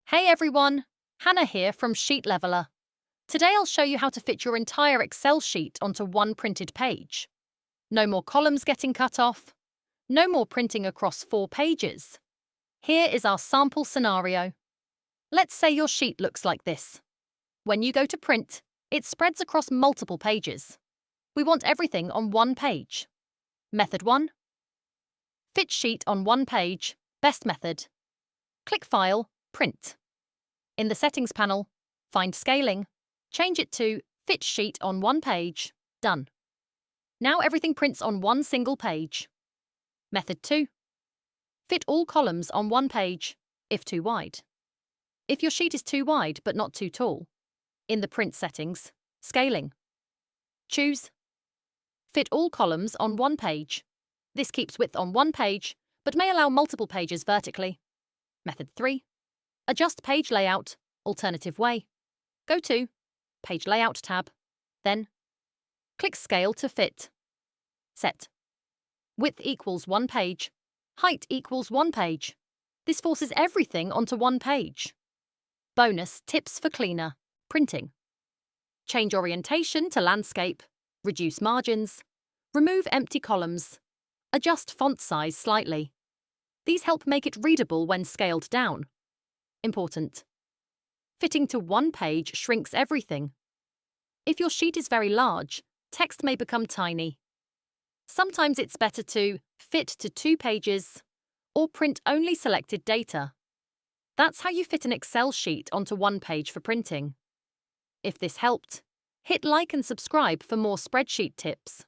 Hey everyone, Hannah here from Sheet Leveler. Today I'll show you how to fit your entire Excel sheet onto one printed page. No more columns getting cut off. No more printing across 4 pages. Here is our sample scenario. Let's say your sheet looks like this. When you go to print, it spreads across multiple pages. We want everything on one page. Method 1. Fit sheet on one page, best method. Click File, Print. In the Settings panel, find Scaling, change it to Fit Sheet on one page, done. Now everything prints on one single page. Method 2. Fit all columns on one page, if too wide. If your sheet is too wide but not too tall, in the Print settings, Scaling. Choose Fit all columns on one page. This keeps width on one page, but may allow multiple pages vertically. Method 3. Adjust page layout, alternative way. Go to Page Layout tab, then click Scale to fit. Set. Width equals one page, height equals one page. This forces everything onto one page. Bonus tips for cleaner printing. Change orientation to landscape, reduce margins, remove empty columns, adjust font size slightly. These help make it readable when scaled down. Important. Fitting to one page shrinks everything. If your sheet is very large, text may become tiny. Sometimes it's better to fit to 2 pages or print only selected data. That's how you fit an Excel sheet onto one page for printing. If this helped, hit like and subscribe for more spreadsheet tips.